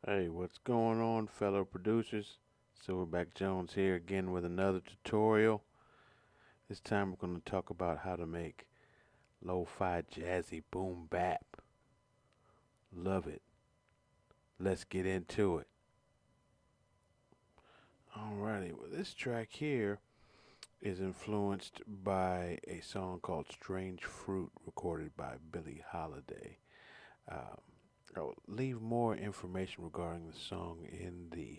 Hey, what's going on, fellow producers? Silverback Jones here again with another tutorial. This time we're going to talk about how to make lo-fi jazzy boom bap. Love it. Let's get into it. Alrighty, well, this track here is influenced by a song called Strange Fruit recorded by Billie Holiday. Um, I'll leave more information regarding the song in the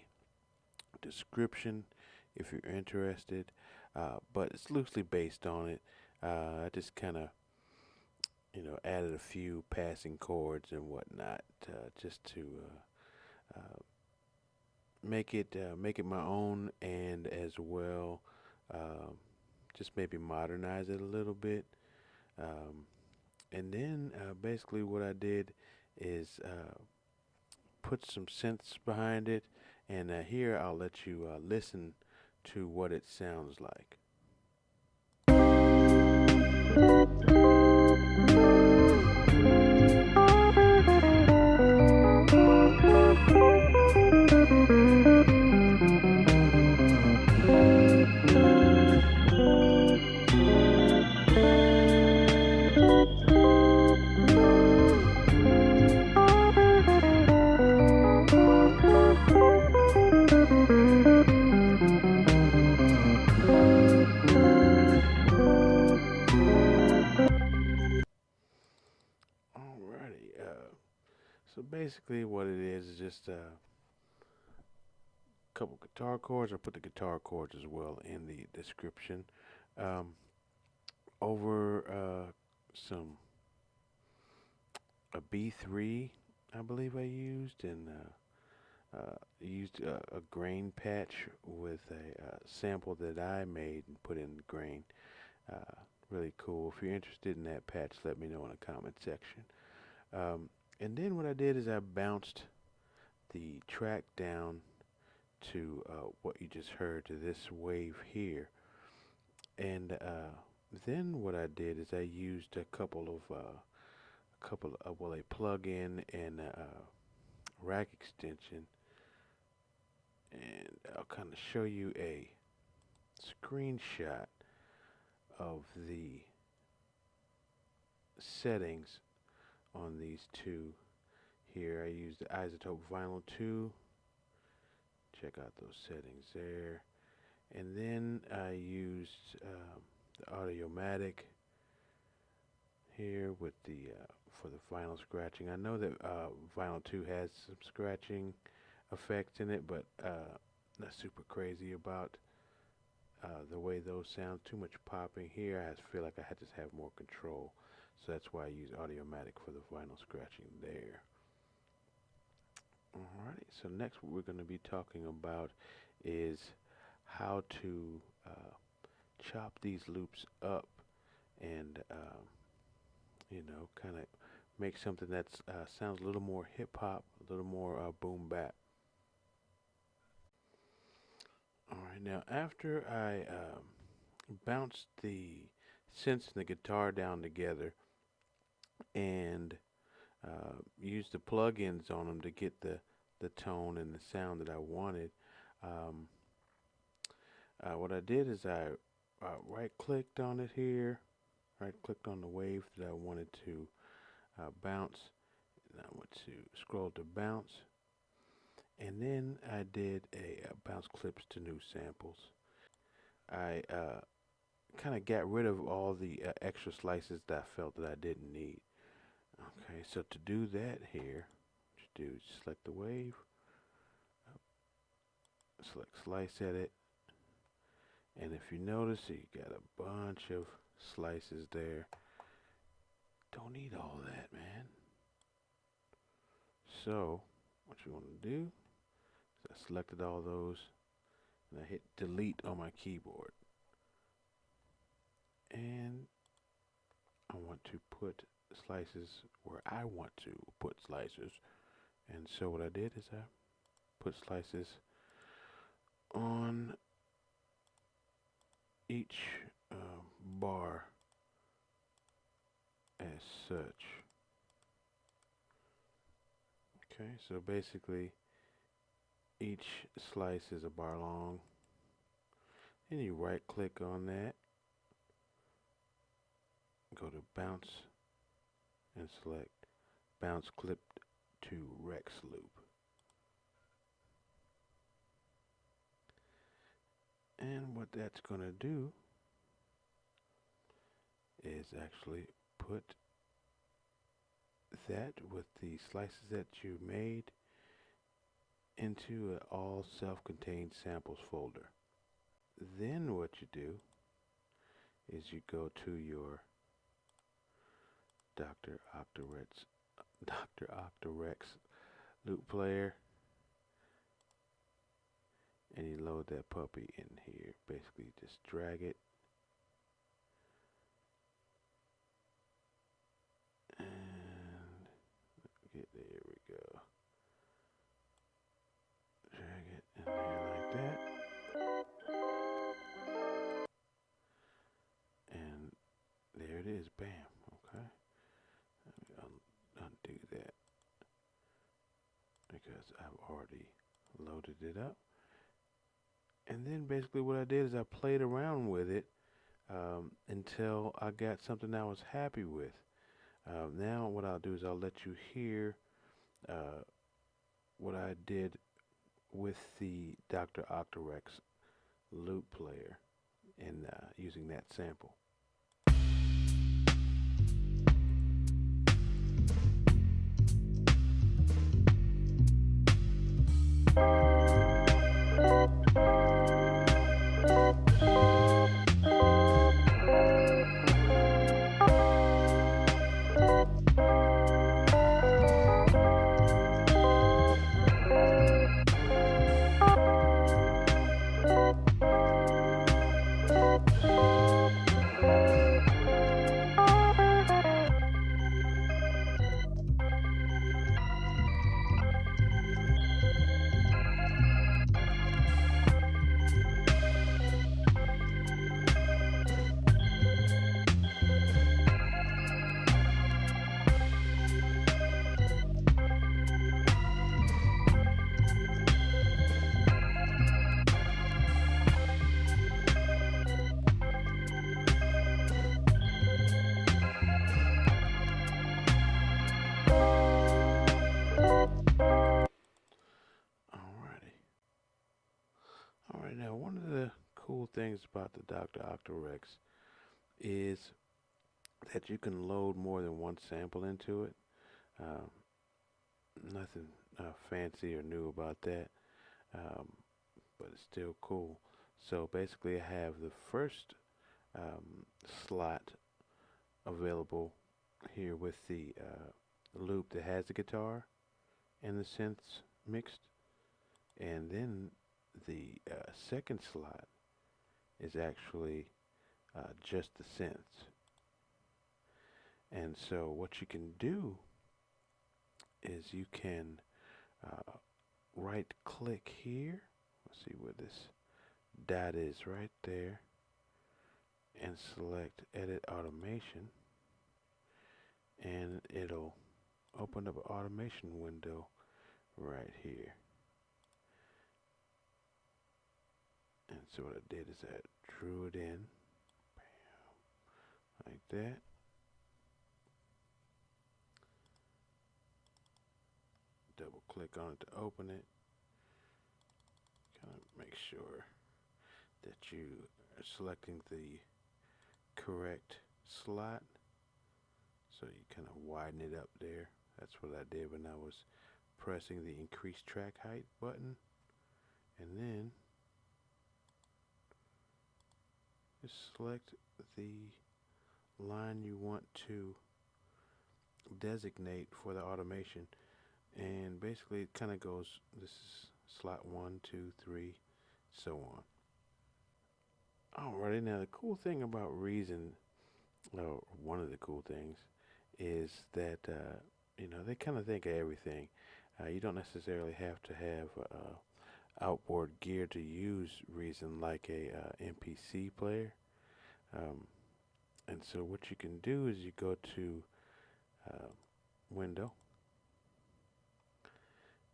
description if you're interested, but it's loosely based on it. I just kind of, added a few passing chords and whatnot, just to make it my own, and as well, um, just maybe modernize it a little bit. Um, and then basically what I did is put some synths behind it, and here I'll let you listen to what it sounds like. Alrighty. So basically, what it is just a couple guitar chords. I'll put the guitar chords as well in the description. Um, over some a B3, I believe I used, and used a grain patch with a sample that I made and put in the grain. Uh, really cool. If you're interested in that patch, let me know in the comment section. Um, and then what I did is I bounced the track down to what you just heard, to this wave here. And then what I did is I used a plug-in and a rack extension, and I'll kind of show you a screenshot of the settings on these two here. I used the Isotope Vinyl 2. Check out those settings there. And then I used the Audiomatic here with the for the vinyl scratching. I know that Vinyl 2 has some scratching effects in it, but not super crazy about the way those sound. Too much popping here. I feel like I had to have more control, so that's why I use Audiomatic for the vinyl scratching there. Alrighty, so next what we're going to be talking about is how to chop these loops up and kind of make something that sounds a little more hip hop, a little more boom bap. All right, now after I bounced the synths and the guitar down together and used the plugins on them to get the tone and the sound that I wanted, um, what I did is I right clicked on it here, right clicked on the wave that I wanted to bounce, and I went to scroll to bounce, and then I did a bounce clips to new samples. I kind of got rid of all the extra slices that I felt that I didn't need. Okay, so to do that here, what you do is select the wave, select slice edit, and if you notice, you got a bunch of slices there. Don't need all that, man. So what you want to do is I selected all those and I hit delete on my keyboard, and I want to put slices where I want to put slices. And so what I did is I put slices on each bar as such. Okay, so basically Each slice is a bar long. And you right click on that, go to bounce and select bounce clip to Rex loop. And what that's going to do is actually put that with the slices that you made into an all self-contained samples folder. Then what you do is you go to your Dr. Octorex loop player and you load that puppy in here. Basically just drag it and there we go. Drag it in there like that. And there it is, bam, okay. Let me undo that because I've already loaded it up. And then basically what I did is I played around with it until I got something I was happy with. Now what I'll do is I'll let you hear what I did with the Dr. Octorex loop player and using that sample. Alright, now one of the cool things about the Dr. Octorex is that you can load more than one sample into it. Nothing fancy or new about that, but it's still cool. So basically I have the first slot available here with the loop that has the guitar and the synths mixed, and then the second slot is actually just the synths. And so what you can do is you can right click here, let's see where this dot is, right there, and select edit automation, and it'll open up an automation window right here. And so what I did is I drew it in, bam, like that. Double click on it to open it. Kind of make sure that you are selecting the correct slot. So you kind of widen it up there. That's what I did when I was pressing the increase track height button. And then just select the line you want to designate for the automation. And basically it kind of goes, this is slot 1, 2, 3, so on. Alrighty, now the cool thing about Reason, or one of the cool things, is that you know, they kind of think of everything. You don't necessarily have to have outboard gear to use Reason like a MPC player. And so what you can do is you go to Window,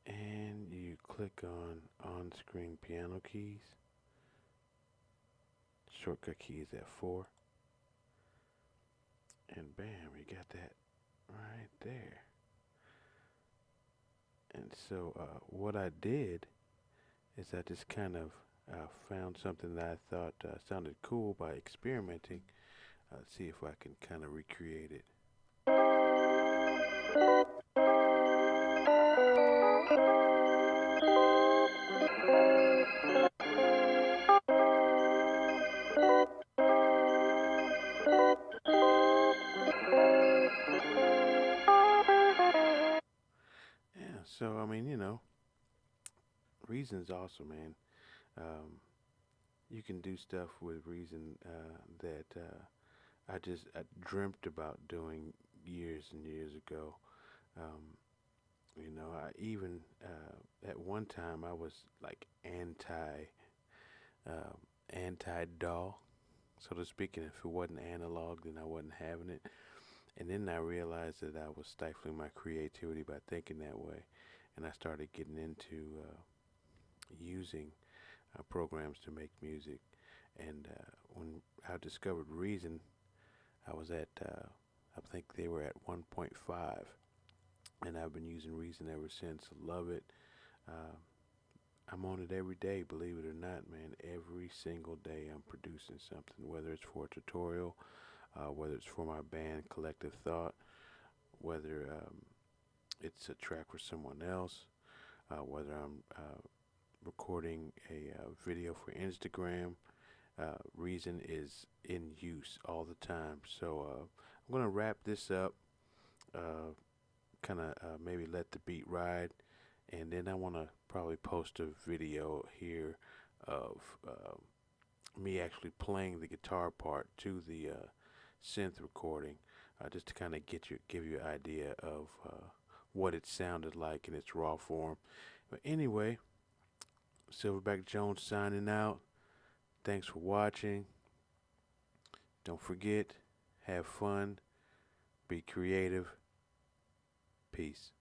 and you click click on screen piano keys. Shortcut keys at 4. And bam, you got that right there. And so what I did is I just kind of found something that I thought sounded cool by experimenting. See if I can kind of recreate it. Yeah, so I mean, Reason's awesome, man. Um, you can do stuff with Reason that I dreamt about doing years and years ago. Um, I even at one time I was like um, anti DAW, so to speak. And if it wasn't analog, then I wasn't having it. And then I realized that I was stifling my creativity by thinking that way, and I started getting into using programs to make music. And when I discovered Reason, I was at I think they were at 1.5, and I've been using Reason ever since. Love it. Uh, I'm on it every day, believe it or not, man. Every single day I'm producing something, whether it's for a tutorial, whether it's for my band Collective Thought, whether it's a track for someone else, whether I'm recording a video for Instagram. Reason is in use all the time. So I'm going to wrap this up, kind of maybe let the beat ride, and then I want to probably post a video here of me actually playing the guitar part to the synth recording, just to kind of give you an idea of what it sounded like in its raw form. But anyway, Silverback Jones signing out. Thanks for watching. Don't forget, have fun, be creative. Peace.